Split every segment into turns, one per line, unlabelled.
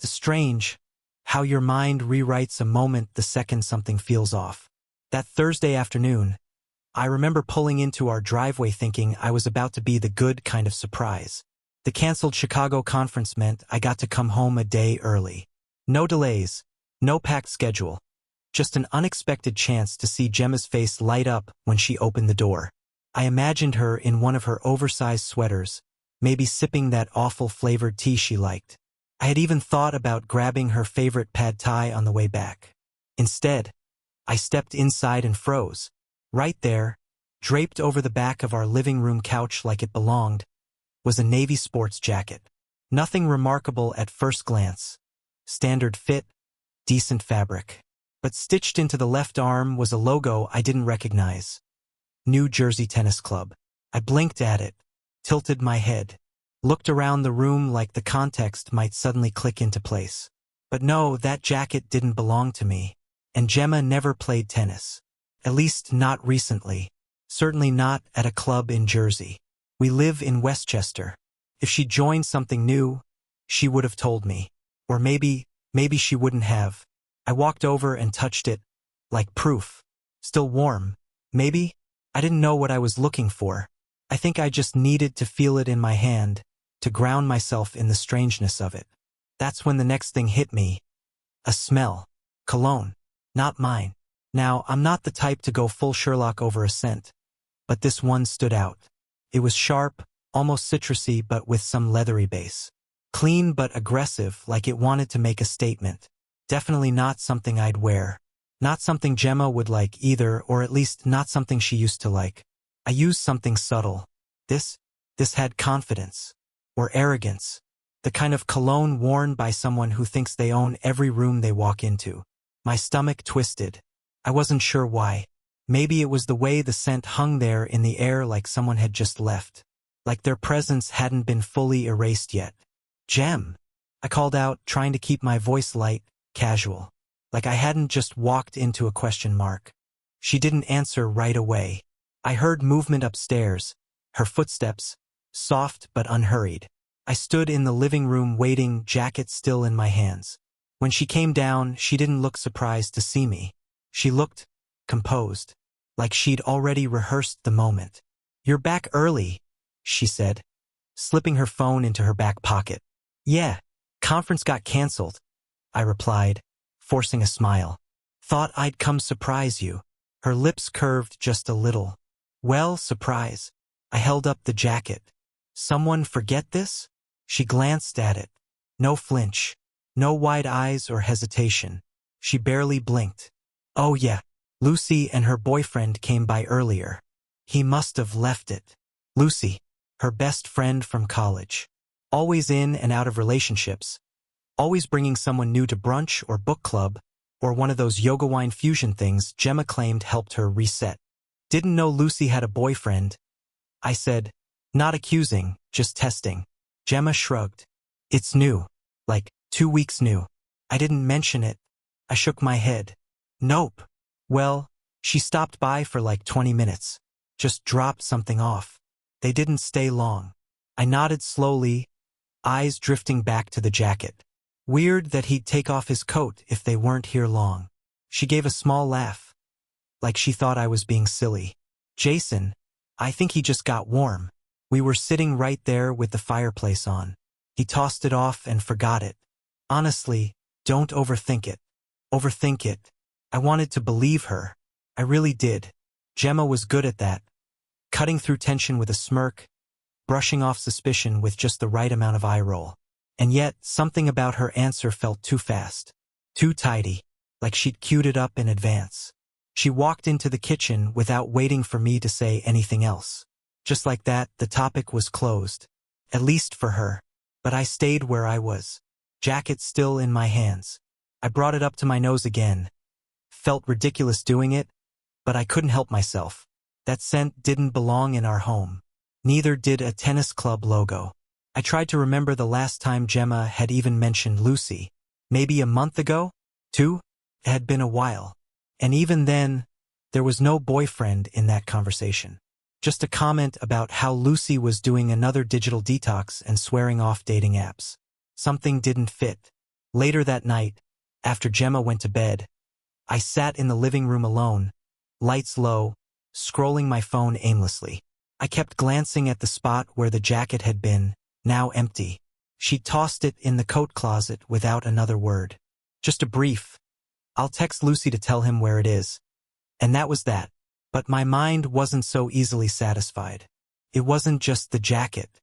The strange, how your mind rewrites a moment the second something feels off. That Thursday afternoon, I remember pulling into our driveway thinking I was about to be the good kind of surprise. The canceled Chicago conference meant I got to come home a day early. No delays, no packed schedule, just an unexpected chance to see Gemma's face light up when she opened the door. I imagined her in one of her oversized sweaters, maybe sipping that awful flavored tea she liked. I had even thought about grabbing her favorite pad thai on the way back. Instead, I stepped inside and froze. Right there, draped over the back of our living room couch like it belonged, was a navy sports jacket. Nothing remarkable at first glance. Standard fit, decent fabric. But stitched into the left arm was a logo I didn't recognize. New Jersey Tennis Club. I blinked at it, tilted my head, looked around the room like the context might suddenly click into place. But no, that jacket didn't belong to me. And Gemma never played tennis. At least not recently. Certainly not at a club in Jersey. We live in Westchester. If she joined something new, she would have told me. Or maybe she wouldn't have. I walked over and touched it, like proof. Still warm. Maybe? I didn't know what I was looking for. I think I just needed to feel it in my hand, to ground myself in the strangeness of it. That's when the next thing hit me. A smell. Cologne. Not mine. Now, I'm not the type to go full Sherlock over a scent, but this one stood out. It was sharp, almost citrusy, but with some leathery base. Clean but aggressive, like it wanted to make a statement. Definitely not something I'd wear. Not something Gemma would like either, or at least not something she used to like. I used something subtle. This had confidence. Or arrogance. The kind of cologne worn by someone who thinks they own every room they walk into. My stomach twisted. I wasn't sure why. Maybe it was the way the scent hung there in the air like someone had just left. Like their presence hadn't been fully erased yet. "Gem," I called out, trying to keep my voice light, casual. Like I hadn't just walked into a question mark. She didn't answer right away. I heard movement upstairs, her footsteps, soft but unhurried. I stood in the living room waiting, jacket still in my hands. When she came down, she didn't look surprised to see me. She looked composed, like she'd already rehearsed the moment. "You're back early," she said, slipping her phone into her back pocket. "Yeah, conference got canceled," I replied, forcing a smile. "Thought I'd come surprise you." Her lips curved just a little. "Well, surprise." I held up the jacket. "Someone forget this?" She glanced at it. No flinch. No wide eyes or hesitation. She barely blinked. "Oh yeah, Lucy and her boyfriend came by earlier. He must have left it." Lucy, her best friend from college. Always in and out of relationships. Always bringing someone new to brunch or book club, or one of those yoga wine fusion things Gemma claimed helped her reset. "Didn't know Lucy had a boyfriend," I said, not accusing, just testing. Gemma shrugged. "It's new. Like 2 weeks new." I didn't mention it. I shook my head. "Nope." "Well, she stopped by for like 20 minutes. Just dropped something off. They didn't stay long." I nodded slowly, eyes drifting back to the jacket. Weird that he'd take off his coat if they weren't here long. She gave a small laugh, like she thought I was being silly. "Jason, I think he just got warm." We were sitting right there with the fireplace on. He tossed it off and forgot it. Honestly, don't overthink it. Overthink it. I wanted to believe her. I really did. Gemma was good at that. Cutting through tension with a smirk, brushing off suspicion with just the right amount of eye roll. And yet, something about her answer felt too fast. Too tidy. Like she'd queued it up in advance. She walked into the kitchen without waiting for me to say anything else. Just like that, the topic was closed. At least for her. But I stayed where I was. Jacket still in my hands. I brought it up to my nose again. Felt ridiculous doing it, but I couldn't help myself. That scent didn't belong in our home. Neither did a tennis club logo. I tried to remember the last time Gemma had even mentioned Lucy. Maybe a month ago? 2? It had been a while. And even then, there was no boyfriend in that conversation. Just a comment about how Lucy was doing another digital detox and swearing off dating apps. Something didn't fit. Later that night, after Gemma went to bed, I sat in the living room alone, lights low, scrolling my phone aimlessly. I kept glancing at the spot where the jacket had been, now empty. She tossed it in the coat closet without another word. Just a brief, "I'll text Lucy to tell him where it is." And that was that. But my mind wasn't so easily satisfied. It wasn't just the jacket.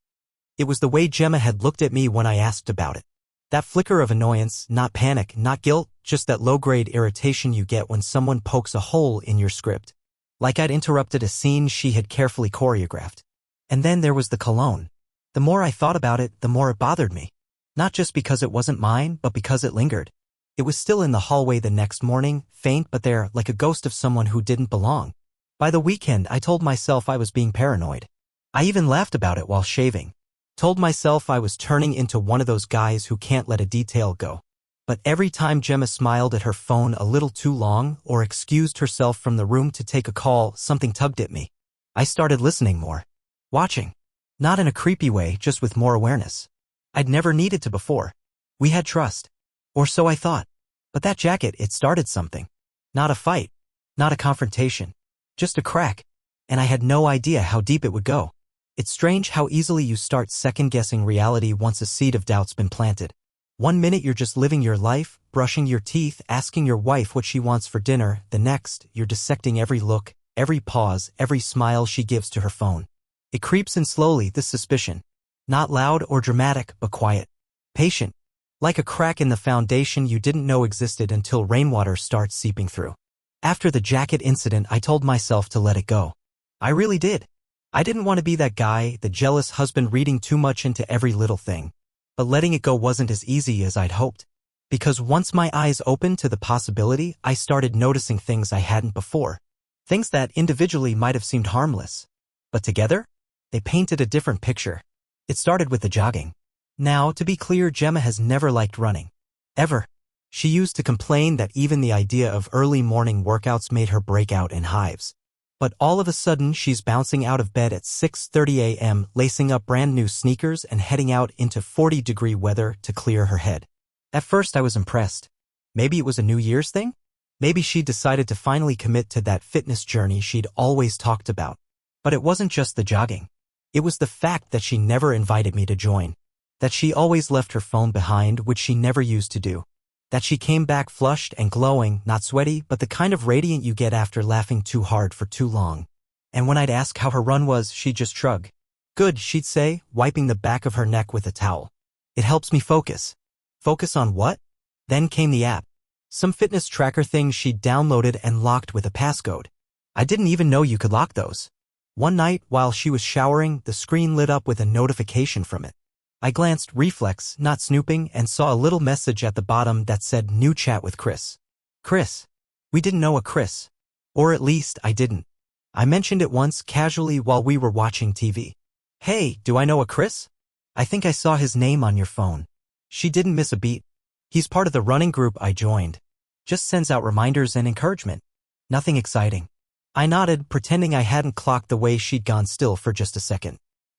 It was the way Gemma had looked at me when I asked about it. That flicker of annoyance, not panic, not guilt, just that low-grade irritation you get when someone pokes a hole in your script. Like I'd interrupted a scene she had carefully choreographed. And then there was the cologne. The more I thought about it, the more it bothered me. Not just because it wasn't mine, but because it lingered. It was still in the hallway the next morning, faint but there, like a ghost of someone who didn't belong. By the weekend, I told myself I was being paranoid. I even laughed about it while shaving. Told myself I was turning into one of those guys who can't let a detail go. But every time Gemma smiled at her phone a little too long or excused herself from the room to take a call, something tugged at me. I started listening more. Watching. Not in a creepy way, just with more awareness. I'd never needed to before. We had trust. Or so I thought. But that jacket, it started something. Not a fight. Not a confrontation. Just a crack. And I had no idea how deep it would go. It's strange how easily you start second-guessing reality once a seed of doubt's been planted. One minute you're just living your life, brushing your teeth, asking your wife what she wants for dinner. The next, you're dissecting every look, every pause, every smile she gives to her phone. It creeps in slowly, this suspicion. Not loud or dramatic, but quiet. Patient. Like a crack in the foundation you didn't know existed until rainwater starts seeping through. After the jacket incident, I told myself to let it go. I really did. I didn't want to be that guy, the jealous husband reading too much into every little thing. But letting it go wasn't as easy as I'd hoped. Because once my eyes opened to the possibility, I started noticing things I hadn't before. Things that individually might have seemed harmless. But together, they painted a different picture. It started with the jogging. Now, to be clear, Gemma has never liked running. Ever. She used to complain that even the idea of early morning workouts made her break out in hives. But all of a sudden, she's bouncing out of bed at 6:30 a.m., lacing up brand new sneakers and heading out into 40-degree weather to clear her head. At first, I was impressed. Maybe it was a New Year's thing? Maybe she decided to finally commit to that fitness journey she'd always talked about. But it wasn't just the jogging. It was the fact that she never invited me to join. That she always left her phone behind, which she never used to do. That she came back flushed and glowing, not sweaty, but the kind of radiant you get after laughing too hard for too long. And when I'd ask how her run was, she'd just shrug. "Good," she'd say, wiping the back of her neck with a towel. "It helps me focus." Focus on what? Then came the app. Some fitness tracker thing she'd downloaded and locked with a passcode. I didn't even know you could lock those. One night, while she was showering, the screen lit up with a notification from it. I glanced, reflex, not snooping, and saw a little message at the bottom that said, "New chat with Chris." Chris. We didn't know a Chris. Or at least, I didn't. I mentioned it once, casually, while we were watching TV. "Hey, do I know a Chris? I think I saw his name on your phone." She didn't miss a beat. "He's part of the running group I joined. Just sends out reminders and encouragement. Nothing exciting." I nodded, pretending I hadn't clocked the way she'd gone still for just a second.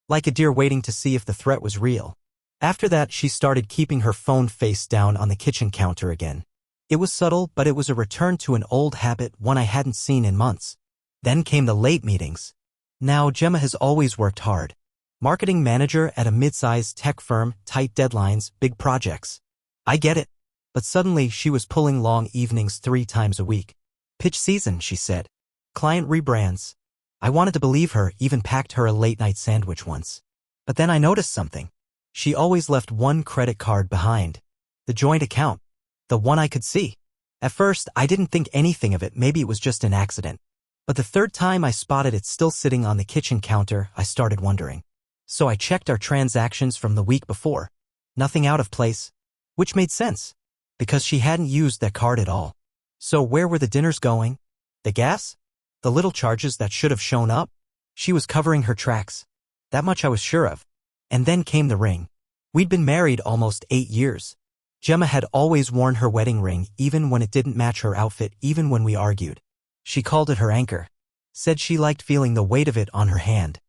Like a deer waiting to see if the threat was real. After that, she started keeping her phone face down on the kitchen counter again. It was subtle, but it was a return to an old habit, one I hadn't seen in months. Then came the late meetings. Now, Gemma has always worked hard. Marketing manager at a mid-sized tech firm, tight deadlines, big projects. I get it. But suddenly, she was pulling long evenings 3 times a week. "Pitch season," she said. "Client rebrands." I wanted to believe her, even packed her a late-night sandwich once. But then I noticed something. She always left one credit card behind. The joint account. The one I could see. At first, I didn't think anything of it, maybe it was just an accident. But the third time I spotted it still sitting on the kitchen counter, I started wondering. So I checked our transactions from the week before. Nothing out of place. Which made sense. Because she hadn't used that card at all. So where were the dinners going? The gas? The little charges that should have shown up? She was covering her tracks. That much I was sure of. And then came the ring. We'd been married almost 8 years. Gemma had always worn her wedding ring, even when it didn't match her outfit, even when we argued. She called it her anchor. Said she liked feeling the weight of it on her hand.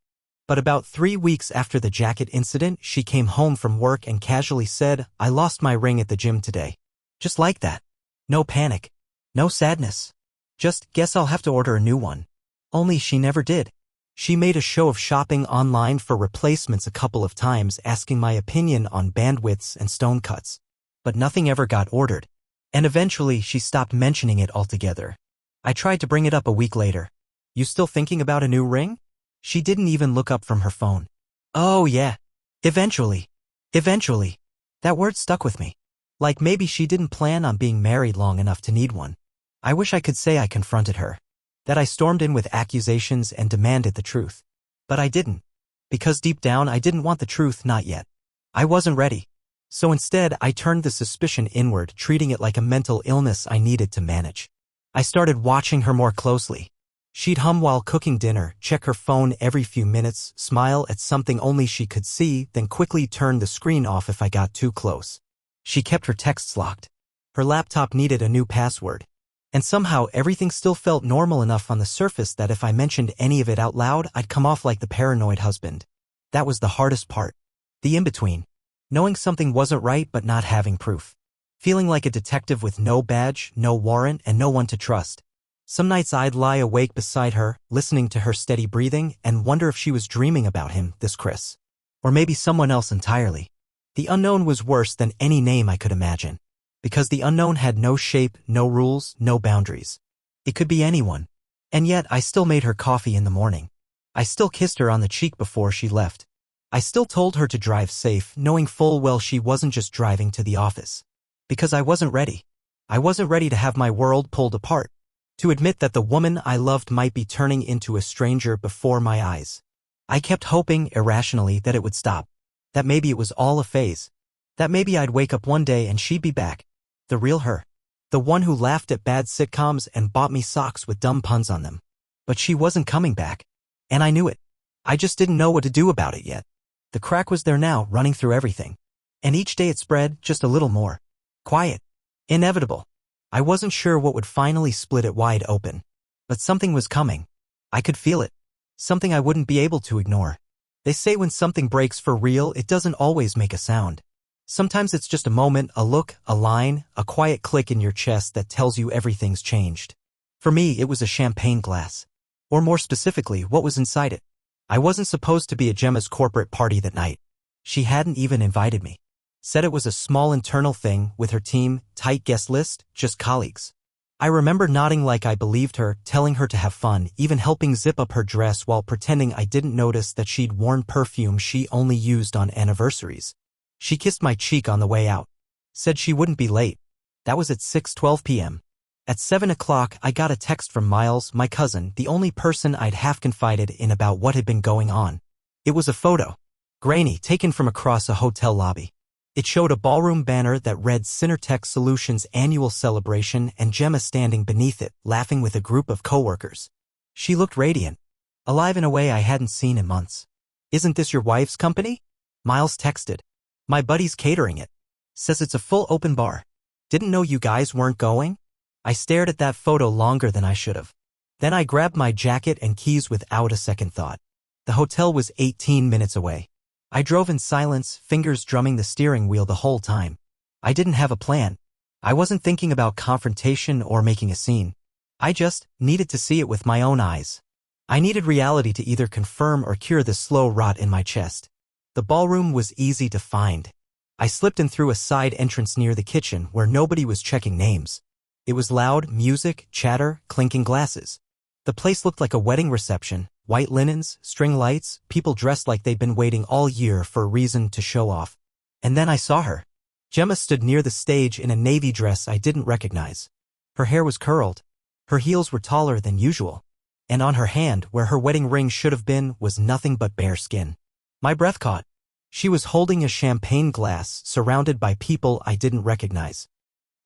But about 3 weeks after the jacket incident, she came home from work and casually said, "I lost my ring at the gym today." Just like that. No panic. No sadness. Just, "Guess I'll have to order a new one." Only she never did. She made a show of shopping online for replacements a couple of times, asking my opinion on bandwidths and stone cuts. But nothing ever got ordered. And eventually she stopped mentioning it altogether. I tried to bring it up a week later. "You still thinking about a new ring?" She didn't even look up from her phone. "Oh yeah. Eventually. Eventually." That word stuck with me. Like maybe she didn't plan on being married long enough to need one. I wish I could say I confronted her. That I stormed in with accusations and demanded the truth. But I didn't. Because deep down I didn't want the truth, not yet. I wasn't ready. So instead I turned the suspicion inward, treating it like a mental illness I needed to manage. I started watching her more closely. She'd hum while cooking dinner, check her phone every few minutes, smile at something only she could see, then quickly turn the screen off if I got too close. She kept her texts locked. Her laptop needed a new password. And somehow everything still felt normal enough on the surface that if I mentioned any of it out loud, I'd come off like the paranoid husband. That was the hardest part. The in-between. Knowing something wasn't right but not having proof. Feeling like a detective with no badge, no warrant, and no one to trust. Some nights I'd lie awake beside her, listening to her steady breathing, and wonder if she was dreaming about him, this Chris. Or maybe someone else entirely. The unknown was worse than any name I could imagine. Because the unknown had no shape, no rules, no boundaries. It could be anyone. And yet I still made her coffee in the morning. I still kissed her on the cheek before she left. I still told her to drive safe, knowing full well she wasn't just driving to the office. Because I wasn't ready. I wasn't ready to have my world pulled apart. To admit that the woman I loved might be turning into a stranger before my eyes. I kept hoping, irrationally, that it would stop. That maybe it was all a phase. That maybe I'd wake up one day and she'd be back. The real her. The one who laughed at bad sitcoms and bought me socks with dumb puns on them. But she wasn't coming back. And I knew it. I just didn't know what to do about it yet. The crack was there now, running through everything. And each day it spread just a little more. Quiet. Inevitable. I wasn't sure what would finally split it wide open. But something was coming. I could feel it. Something I wouldn't be able to ignore. They say when something breaks for real, it doesn't always make a sound. Sometimes it's just a moment, a look, a line, a quiet click in your chest that tells you everything's changed. For me, it was a champagne glass. Or more specifically, what was inside it. I wasn't supposed to be at Gemma's corporate party that night. She hadn't even invited me. Said it was a small internal thing, with her team, tight guest list, just colleagues. I remember nodding like I believed her, telling her to have fun, even helping zip up her dress while pretending I didn't notice that she'd worn perfume she only used on anniversaries. She kissed my cheek on the way out. Said she wouldn't be late. That was at 6:12 p.m. At 7 o'clock, I got a text from Miles, my cousin, the only person I'd half confided in about what had been going on. It was a photo. Grainy, taken from across a hotel lobby. It showed a ballroom banner that read Cinertech Solutions Annual Celebration and Gemma standing beneath it, laughing with a group of coworkers. She looked radiant. Alive in a way I hadn't seen in months. "Isn't this your wife's company?" Miles texted. "My buddy's catering it. Says it's a full open bar. Didn't know you guys weren't going?" I stared at that photo longer than I should have. Then I grabbed my jacket and keys without a second thought. The hotel was 18 minutes away. I drove in silence, fingers drumming the steering wheel the whole time. I didn't have a plan. I wasn't thinking about confrontation or making a scene. I just needed to see it with my own eyes. I needed reality to either confirm or cure the slow rot in my chest. The ballroom was easy to find. I slipped in through a side entrance near the kitchen where nobody was checking names. It was loud, music, chatter, clinking glasses. The place looked like a wedding reception. White linens, string lights, people dressed like they'd been waiting all year for a reason to show off. And then I saw her. Gemma stood near the stage in a navy dress I didn't recognize. Her hair was curled. Her heels were taller than usual. And on her hand, where her wedding ring should have been, was nothing but bare skin. My breath caught. She was holding a champagne glass, surrounded by people I didn't recognize.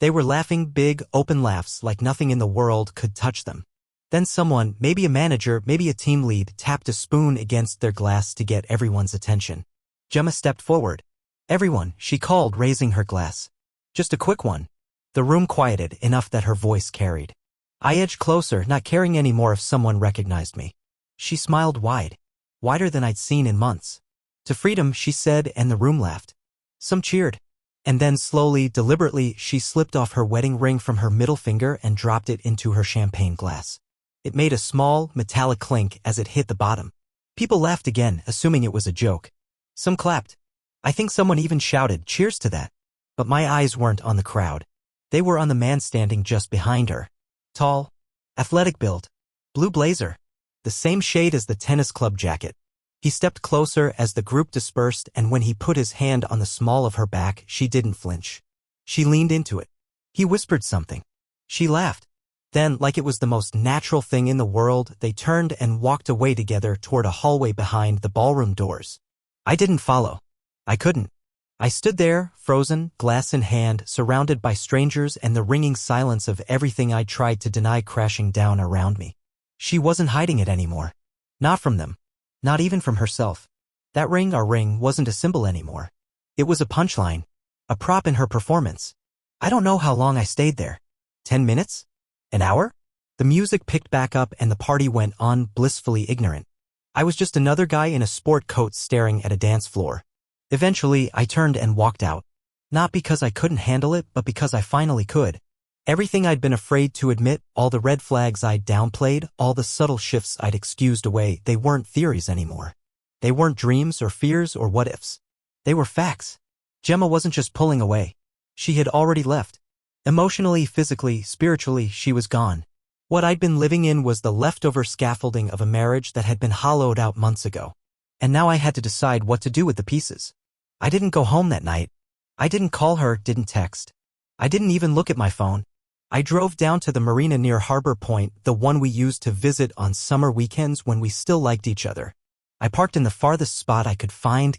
They were laughing big, open laughs like nothing in the world could touch them. Then someone, maybe a manager, maybe a team lead, tapped a spoon against their glass to get everyone's attention. Gemma stepped forward. "Everyone," she called, raising her glass. "Just a quick one." The room quieted enough that her voice carried. I edged closer, not caring anymore if someone recognized me. She smiled wide. wider than I'd seen in months. "To freedom," she said, and the room laughed. Some cheered. And then slowly, deliberately, she slipped off her wedding ring from her middle finger and dropped it into her champagne glass. It made a small, metallic clink as it hit the bottom. People laughed again, assuming it was a joke. Some clapped. I think someone even shouted, "Cheers to that." But my eyes weren't on the crowd. They were on the man standing just behind her. Tall, athletic build, blue blazer, the same shade as the tennis club jacket. He stepped closer as the group dispersed, and when he put his hand on the small of her back, she didn't flinch. She leaned into it. He whispered something. She laughed. Then, like it was the most natural thing in the world, they turned and walked away together toward a hallway behind the ballroom doors. I didn't follow. I couldn't. I stood there, frozen, glass in hand, surrounded by strangers and the ringing silence of everything I tried to deny crashing down around me. She wasn't hiding it anymore. Not from them. Not even from herself. That ring, our ring, wasn't a symbol anymore. It was a punchline. A prop in her performance. I don't know how long I stayed there. 10 minutes? An hour? The music picked back up and the party went on, blissfully ignorant. I was just another guy in a sport coat staring at a dance floor. Eventually, I turned and walked out. Not because I couldn't handle it, but because I finally could. Everything I'd been afraid to admit, all the red flags I'd downplayed, all the subtle shifts I'd excused away, they weren't theories anymore. They weren't dreams or fears or what-ifs. They were facts. Gemma wasn't just pulling away. She had already left. Emotionally, physically, spiritually, she was gone. What I'd been living in was the leftover scaffolding of a marriage that had been hollowed out months ago. And now I had to decide what to do with the pieces. I didn't go home that night. I didn't call her, didn't text. I didn't even look at my phone. I drove down to the marina near Harbor Point, the one we used to visit on summer weekends when we still liked each other. I parked in the farthest spot I could find,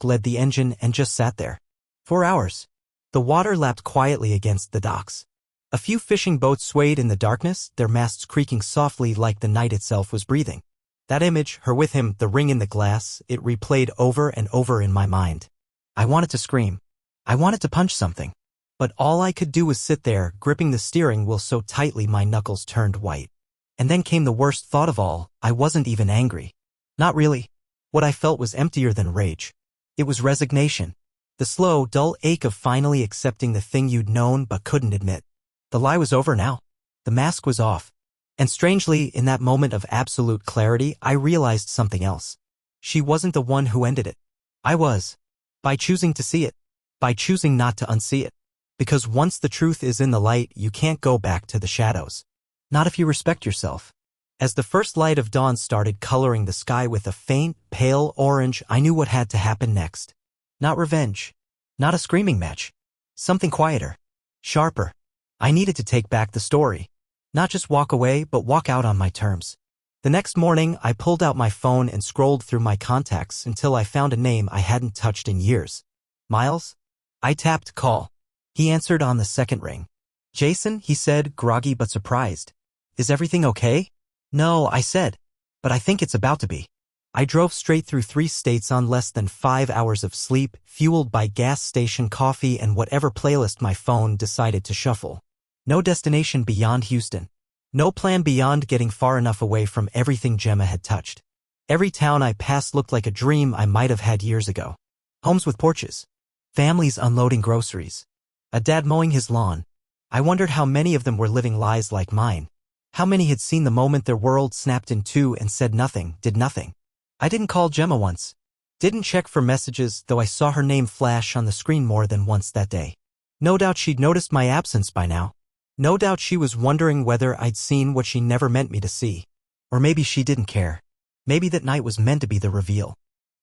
led the engine, and just sat there. 4 hours. The water lapped quietly against the docks. A few fishing boats swayed in the darkness, their masts creaking softly like the night itself was breathing. That image, her with him, the ring in the glass, it replayed over and over in my mind. I wanted to scream. I wanted to punch something. But all I could do was sit there, gripping the steering wheel so tightly my knuckles turned white. And then came the worst thought of all. I wasn't even angry. Not really. What I felt was emptier than rage. It was resignation. The slow, dull ache of finally accepting the thing you'd known but couldn't admit. The lie was over now. The mask was off. And strangely, in that moment of absolute clarity, I realized something else. She wasn't the one who ended it. I was. By choosing to see it. By choosing not to unsee it. Because once the truth is in the light, you can't go back to the shadows. Not if you respect yourself. As the first light of dawn started coloring the sky with a faint, pale orange, I knew what had to happen next. Not revenge. Not a screaming match. Something quieter. Sharper. I needed to take back the story. Not just walk away, but walk out on my terms. The next morning, I pulled out my phone and scrolled through my contacts until I found a name I hadn't touched in years. Miles? I tapped call. He answered on the second ring. "Jason," he said, groggy but surprised. "Is everything okay?" "No," I said. "But I think it's about to be." I drove straight through 3 states on less than 5 hours of sleep, fueled by gas station coffee and whatever playlist my phone decided to shuffle. No destination beyond Houston. No plan beyond getting far enough away from everything Gemma had touched. Every town I passed looked like a dream I might have had years ago. Homes with porches. Families unloading groceries. A dad mowing his lawn. I wondered how many of them were living lies like mine. How many had seen the moment their world snapped in two and said nothing, did nothing. I didn't call Gemma once. Didn't check for messages, though I saw her name flash on the screen more than once that day. No doubt she'd noticed my absence by now. No doubt she was wondering whether I'd seen what she never meant me to see. Or maybe she didn't care. Maybe that night was meant to be the reveal.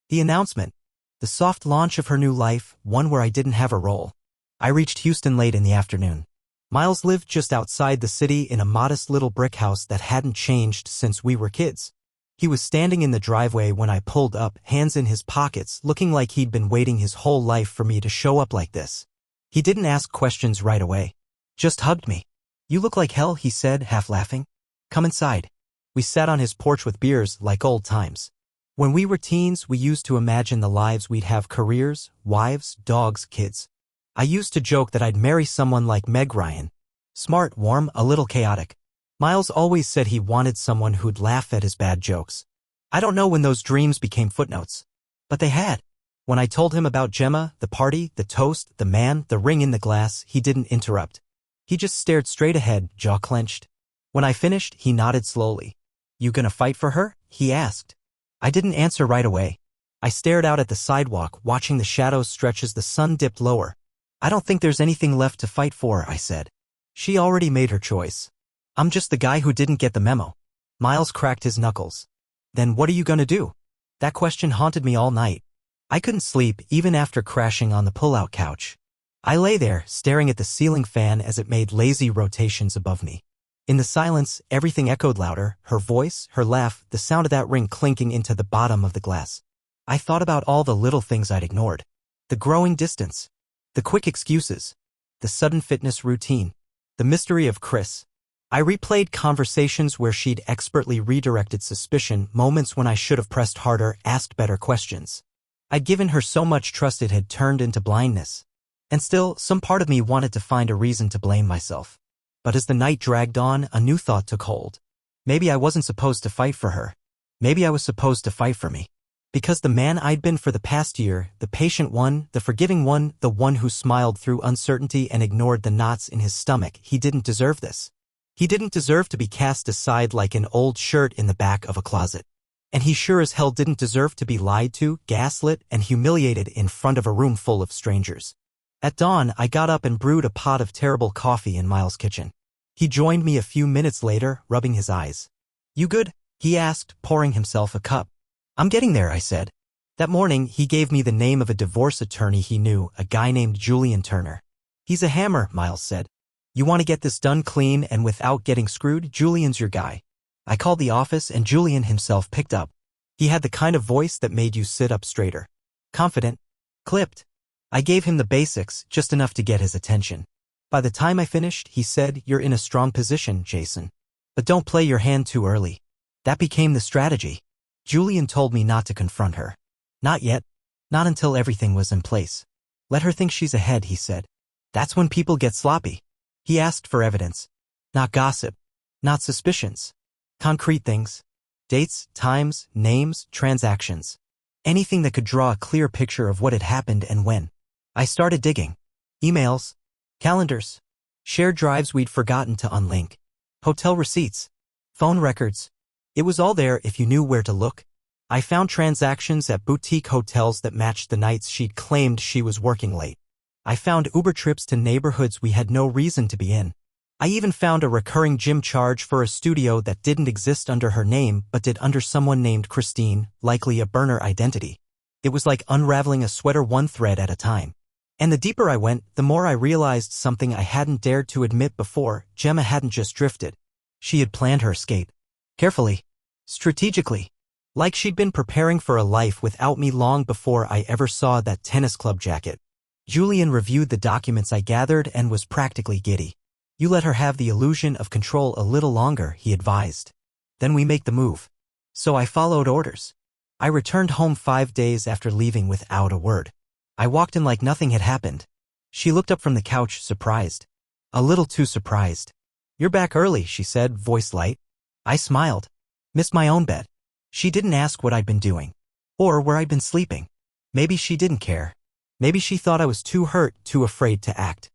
The announcement. The soft launch of her new life, one where I didn't have a role. I reached Houston late in the afternoon. Miles lived just outside the city in a modest little brick house that hadn't changed since we were kids. He was standing in the driveway when I pulled up, hands in his pockets, looking like he'd been waiting his whole life for me to show up like this. He didn't ask questions right away. Just hugged me. "You look like hell," he said, half laughing. "Come inside." We sat on his porch with beers, like old times. When we were teens, we used to imagine the lives we'd have: careers, wives, dogs, kids. I used to joke that I'd marry someone like Meg Ryan. Smart, warm, a little chaotic. Miles always said he wanted someone who'd laugh at his bad jokes. I don't know when those dreams became footnotes. But they had. When I told him about Gemma, the party, the toast, the man, the ring in the glass, he didn't interrupt. He just stared straight ahead, jaw clenched. When I finished, he nodded slowly. You gonna fight for her? He asked. I didn't answer right away. I stared out at the sidewalk, watching the shadows stretch as the sun dipped lower. I don't think there's anything left to fight for, I said. She already made her choice. I'm just the guy who didn't get the memo. Miles cracked his knuckles. Then what are you gonna do? That question haunted me all night. I couldn't sleep even after crashing on the pull-out couch. I lay there, staring at the ceiling fan as it made lazy rotations above me. In the silence, everything echoed louder, her voice, her laugh, the sound of that ring clinking into the bottom of the glass. I thought about all the little things I'd ignored. The growing distance. The quick excuses. The sudden fitness routine. The mystery of Chris. I replayed conversations where she'd expertly redirected suspicion, moments when I should have pressed harder, asked better questions. I'd given her so much trust it had turned into blindness. And still, some part of me wanted to find a reason to blame myself. But as the night dragged on, a new thought took hold. Maybe I wasn't supposed to fight for her. Maybe I was supposed to fight for me. Because the man I'd been for the past year, the patient one, the forgiving one, the one who smiled through uncertainty and ignored the knots in his stomach, he didn't deserve this. He didn't deserve to be cast aside like an old shirt in the back of a closet. And he sure as hell didn't deserve to be lied to, gaslit, and humiliated in front of a room full of strangers. At dawn, I got up and brewed a pot of terrible coffee in Miles' kitchen. He joined me a few minutes later, rubbing his eyes. You good? He asked, pouring himself a cup. I'm getting there, I said. That morning, he gave me the name of a divorce attorney he knew, a guy named Julian Turner. He's a hammer, Miles said. You want to get this done clean and without getting screwed? Julian's your guy. I called the office and Julian himself picked up. He had the kind of voice that made you sit up straighter. Confident. Clipped. I gave him the basics, just enough to get his attention. By the time I finished, he said, You're in a strong position, Jason. But don't play your hand too early. That became the strategy. Julian told me not to confront her. Not yet. Not until everything was in place. Let her think she's ahead, he said. That's when people get sloppy. He asked for evidence. Not gossip. Not suspicions. Concrete things. Dates, times, names, transactions. Anything that could draw a clear picture of what had happened and when. I started digging. Emails. Calendars. Shared drives we'd forgotten to unlink. Hotel receipts. Phone records. It was all there if you knew where to look. I found transactions at boutique hotels that matched the nights she'd claimed she was working late. I found Uber trips to neighborhoods we had no reason to be in. I even found a recurring gym charge for a studio that didn't exist under her name but did under someone named Christine, likely a burner identity. It was like unraveling a sweater one thread at a time. And the deeper I went, the more I realized something I hadn't dared to admit before. Gemma hadn't just drifted. She had planned her escape. Carefully. Strategically. Like she'd been preparing for a life without me long before I ever saw that tennis club jacket. Julian reviewed the documents I gathered and was practically giddy. You let her have the illusion of control a little longer, he advised. Then we make the move. So I followed orders. I returned home 5 days after leaving without a word. I walked in like nothing had happened. She looked up from the couch, surprised. A little too surprised. You're back early, she said, voice light. I smiled. Missed my own bed. She didn't ask what I'd been doing. Or where I'd been sleeping. Maybe she didn't care. Maybe she thought I was too hurt, too afraid to act.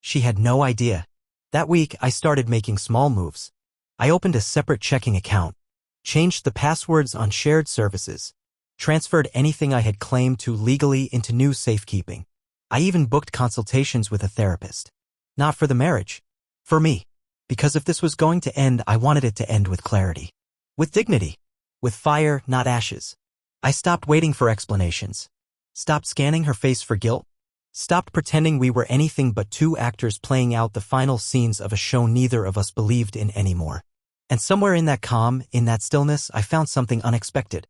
She had no idea. That week, I started making small moves. I opened a separate checking account. Changed the passwords on shared services. Transferred anything I had claimed to legally into new safekeeping. I even booked consultations with a therapist. Not for the marriage. For me. Because if this was going to end, I wanted it to end with clarity. With dignity. With fire, not ashes. I stopped waiting for explanations. Stopped scanning her face for guilt. Stopped pretending we were anything but two actors playing out the final scenes of a show neither of us believed in anymore. And somewhere in that calm, in that stillness, I found something unexpected.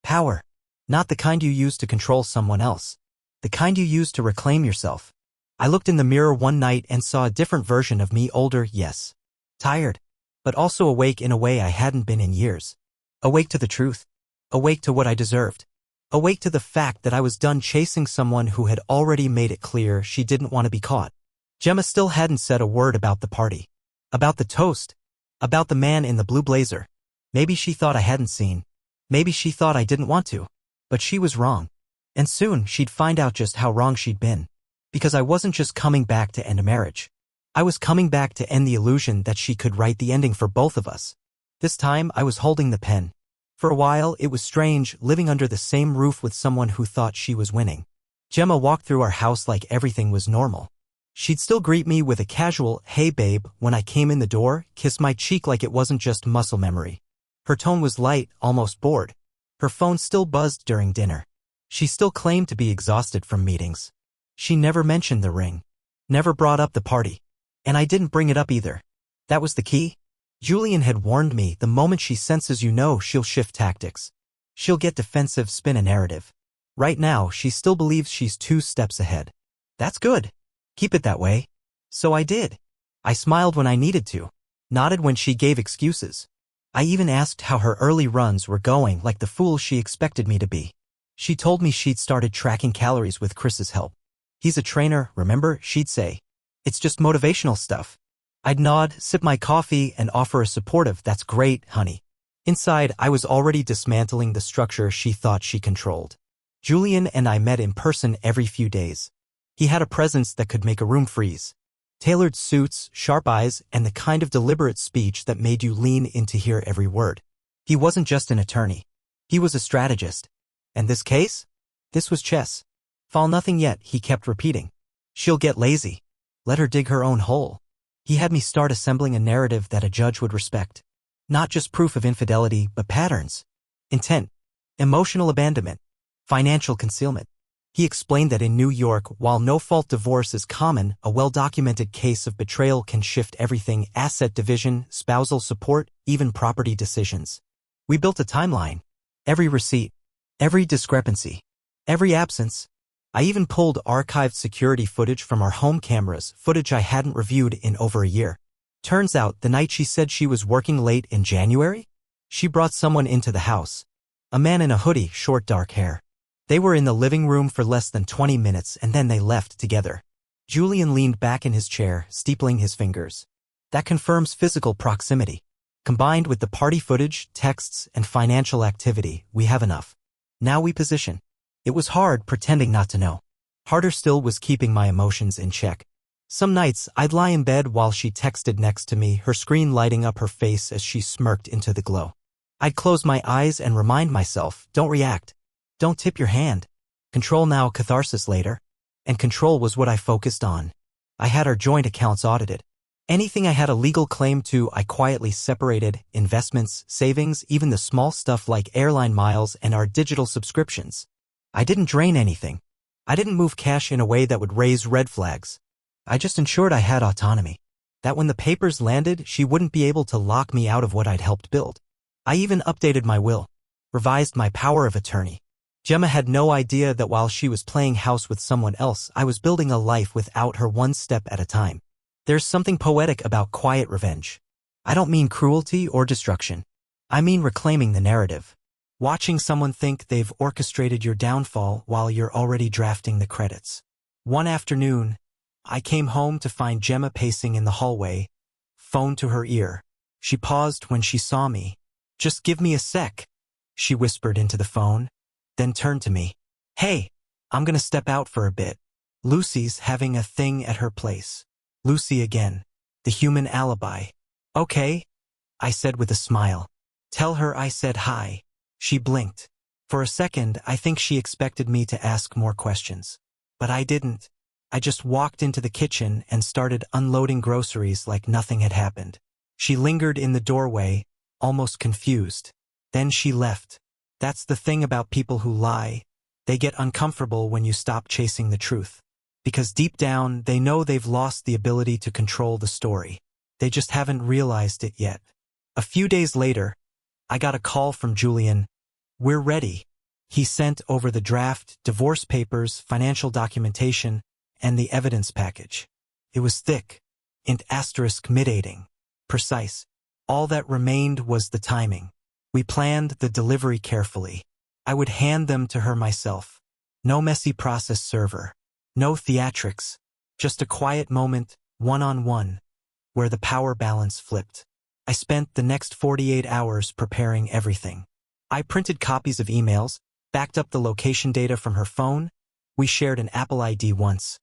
Power. Not the kind you use to control someone else. The kind you use to reclaim yourself. I looked in the mirror one night and saw a different version of me, older, yes. Tired. But also awake in a way I hadn't been in years. Awake to the truth. Awake to what I deserved. Awake to the fact that I was done chasing someone who had already made it clear she didn't want to be caught. Gemma still hadn't said a word about the party. About the toast. About the man in the blue blazer. Maybe she thought I hadn't seen. Maybe she thought I didn't want to. But she was wrong. And soon she'd find out just how wrong she'd been. Because I wasn't just coming back to end a marriage. I was coming back to end the illusion that she could write the ending for both of us. This time I was holding the pen. For a while it was strange living under the same roof with someone who thought she was winning. Gemma walked through our house like everything was normal. She'd still greet me with a casual, "Hey babe," when I came in the door, kiss my cheek like it wasn't just muscle memory. Her tone was light, almost bored. Her phone still buzzed during dinner. She still claimed to be exhausted from meetings. She never mentioned the ring. Never brought up the party. And I didn't bring it up either. That was the key. Julian had warned me the moment she senses you know she'll shift tactics. She'll get defensive, spin a narrative. Right now, she still believes she's 2 steps ahead. That's good. Keep it that way. So I did. I smiled when I needed to. Nodded when she gave excuses. I even asked how her early runs were going like the fool she expected me to be. She told me she'd started tracking calories with Chris's help. He's a trainer, remember? She'd say. It's just motivational stuff. I'd nod, sip my coffee, and offer a supportive, "That's great, honey." Inside, I was already dismantling the structure she thought she controlled. Julian and I met in person every few days. He had a presence that could make a room freeze. Tailored suits, sharp eyes, and the kind of deliberate speech that made you lean in to hear every word. He wasn't just an attorney. He was a strategist. And this case? This was chess. "Fall nothing yet," he kept repeating. "She'll get lazy. Let her dig her own hole." He had me start assembling a narrative that a judge would respect. Not just proof of infidelity, but patterns. Intent. Emotional abandonment. Financial concealment. He explained that in New York, while no-fault divorce is common, a well-documented case of betrayal can shift everything: asset division, spousal support, even property decisions. We built a timeline. Every receipt. Every discrepancy. Every absence. I even pulled archived security footage from our home cameras, footage I hadn't reviewed in over a year. Turns out, the night she said she was working late in January, she brought someone into the house. A man in a hoodie, short dark hair. They were in the living room for less than 20 minutes and then they left together. Julian leaned back in his chair, steepling his fingers. That confirms physical proximity. Combined with the party footage, texts, and financial activity, we have enough. Now we position. It was hard pretending not to know. Harder still was keeping my emotions in check. Some nights, I'd lie in bed while she texted next to me, her screen lighting up her face as she smirked into the glow. I'd close my eyes and remind myself, don't react. Don't tip your hand. Control now, catharsis later. And control was what I focused on. I had our joint accounts audited. Anything I had a legal claim to, I quietly separated: investments, savings, even the small stuff like airline miles and our digital subscriptions. I didn't drain anything. I didn't move cash in a way that would raise red flags. I just ensured I had autonomy. That when the papers landed, she wouldn't be able to lock me out of what I'd helped build. I even updated my will. Revised my power of attorney. Gemma had no idea that while she was playing house with someone else, I was building a life without her, one step at a time. There's something poetic about quiet revenge. I don't mean cruelty or destruction. I mean reclaiming the narrative. Watching someone think they've orchestrated your downfall while you're already drafting the credits. One afternoon, I came home to find Gemma pacing in the hallway, phone to her ear. She paused when she saw me. "Just give me a sec," she whispered into the phone, then turned to me. "Hey, I'm gonna step out for a bit. Lucy's having a thing at her place." Lucy again. The human alibi. "Okay," I said with a smile. "Tell her I said hi." She blinked. For a second, I think she expected me to ask more questions. But I didn't. I just walked into the kitchen and started unloading groceries like nothing had happened. She lingered in the doorway, almost confused. Then she left. That's the thing about people who lie. They get uncomfortable when you stop chasing the truth. Because deep down, they know they've lost the ability to control the story. They just haven't realized it yet. A few days later, I got a call from Julian. "We're ready." He sent over the draft, divorce papers, financial documentation, and the evidence package. It was thick, int asterisk mid-dating, precise. All that remained was the timing. We planned the delivery carefully. I would hand them to her myself. No messy process server. No theatrics. Just a quiet moment, one-on-one, where the power balance flipped. I spent the next 48 hours preparing everything. I printed copies of emails, backed up the location data from her phone. We shared an Apple ID once.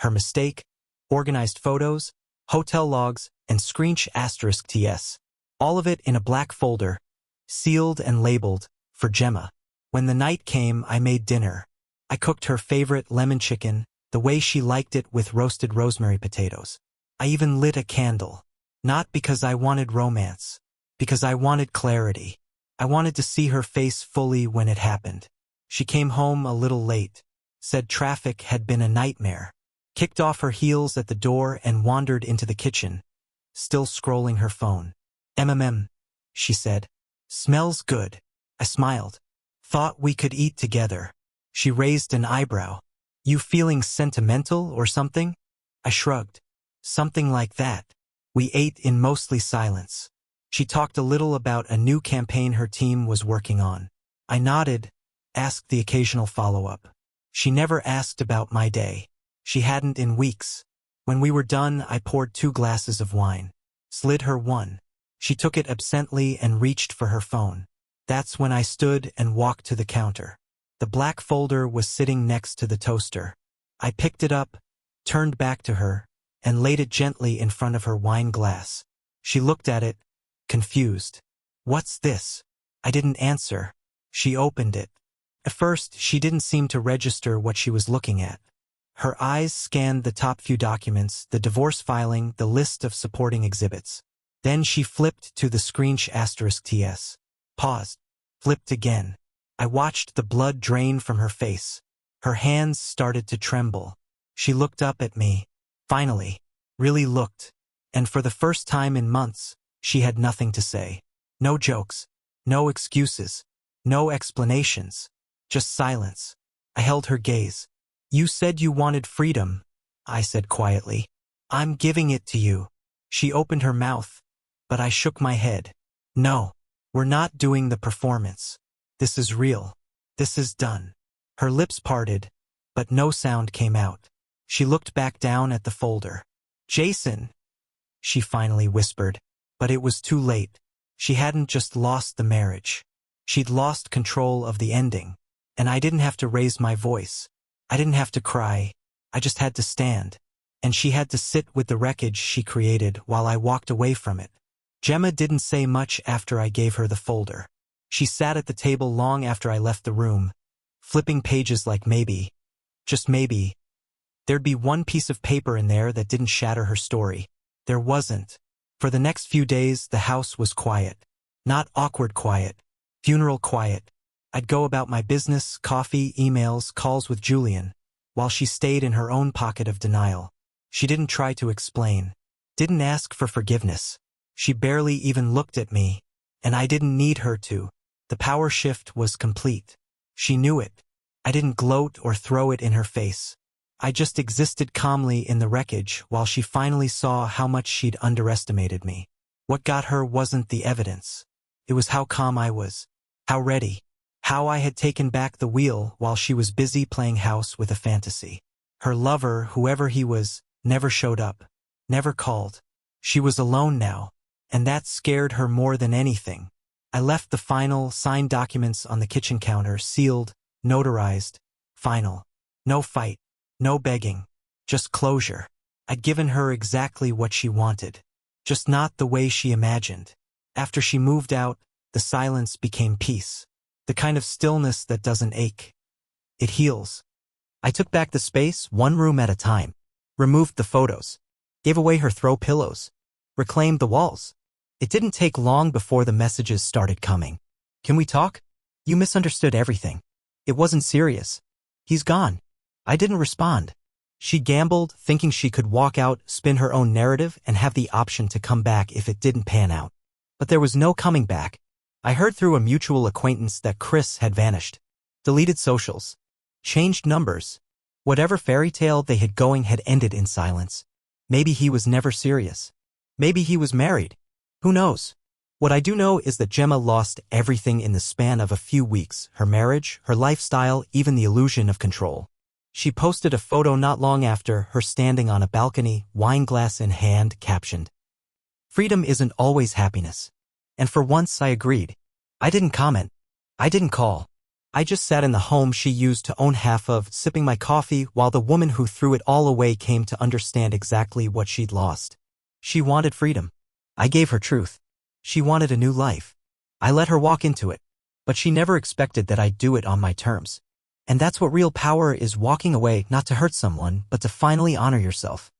Her mistake, organized photos, hotel logs, and screensh asterisk TS. All of it in a black folder, sealed and labeled, for Gemma. When the night came, I made dinner. I cooked her favorite lemon chicken, the way she liked it with roasted rosemary potatoes. I even lit a candle. Not because I wanted romance, because I wanted clarity. I wanted to see her face fully when it happened. She came home a little late, said traffic had been a nightmare, kicked off her heels at the door and wandered into the kitchen, still scrolling her phone. She said. Smells good. I smiled. Thought we could eat together. She raised an eyebrow. You feeling sentimental or something? I shrugged. Something like that. We ate in mostly silence. She talked a little about a new campaign her team was working on. I nodded, asked the occasional follow-up. She never asked about my day. She hadn't in weeks. When we were done, I poured 2 glasses of wine. Slid her one. She took it absently and reached for her phone. That's when I stood and walked to the counter. The black folder was sitting next to the toaster. I picked it up, turned back to her, and laid it gently in front of her wine glass. She looked at it, confused. What's this? I didn't answer. She opened it. At first, she didn't seem to register what she was looking at. Her eyes scanned the top few documents, the divorce filing, the list of supporting exhibits. Then she flipped to the screensh asterisk TS. Paused. Flipped again. I watched the blood drain from her face. Her hands started to tremble. She looked up at me. Finally. Really looked. And for the first time in months, she had nothing to say. No jokes. No excuses. No explanations. Just silence. I held her gaze. You said you wanted freedom, I said quietly. I'm giving it to you. She opened her mouth, but I shook my head. No, we're not doing the performance. This is real. This is done. Her lips parted, but no sound came out. She looked back down at the folder. Jason, she finally whispered, but it was too late. She hadn't just lost the marriage. She'd lost control of the ending, and I didn't have to raise my voice. I didn't have to cry. I just had to stand. And she had to sit with the wreckage she created while I walked away from it. Gemma didn't say much after I gave her the folder. She sat at the table long after I left the room, flipping pages like maybe, just maybe, there'd be one piece of paper in there that didn't shatter her story. There wasn't. For the next few days, the house was quiet. Not awkward quiet. Funeral quiet. I'd go about my business, coffee, emails, calls with Julian, while she stayed in her own pocket of denial. She didn't try to explain. Didn't ask for forgiveness. She barely even looked at me, and I didn't need her to. The power shift was complete. She knew it. I didn't gloat or throw it in her face. I just existed calmly in the wreckage while she finally saw how much she'd underestimated me. What got her wasn't the evidence. It was how calm I was. How ready. How I had taken back the wheel while she was busy playing house with a fantasy. Her lover, whoever he was, never showed up. Never called. She was alone now, and that scared her more than anything. I left the final, signed documents on the kitchen counter, sealed, notarized, final. No fight. No begging. Just closure. I'd given her exactly what she wanted. Just not the way she imagined. After she moved out, the silence became peace. The kind of stillness that doesn't ache. It heals. I took back the space, one room at a time. Removed the photos. Gave away her throw pillows. Reclaimed the walls. It didn't take long before the messages started coming. Can we talk? You misunderstood everything. It wasn't serious. He's gone. I didn't respond. She gambled, thinking she could walk out, spin her own narrative, and have the option to come back if it didn't pan out. But there was no coming back. I heard through a mutual acquaintance that Chris had vanished. Deleted socials. Changed numbers. Whatever fairy tale they had going had ended in silence. Maybe he was never serious. Maybe he was married. Who knows? What I do know is that Gemma lost everything in the span of a few weeks. Her marriage, her lifestyle, even the illusion of control. She posted a photo not long after, her standing on a balcony, wine glass in hand, captioned, "Freedom isn't always happiness." And for once I agreed. I didn't comment. I didn't call. I just sat in the home she used to own half of, sipping my coffee while the woman who threw it all away came to understand exactly what she'd lost. She wanted freedom. I gave her truth. She wanted a new life. I let her walk into it. But she never expected that I'd do it on my terms. And that's what real power is, walking away, not to hurt someone, but to finally honor yourself.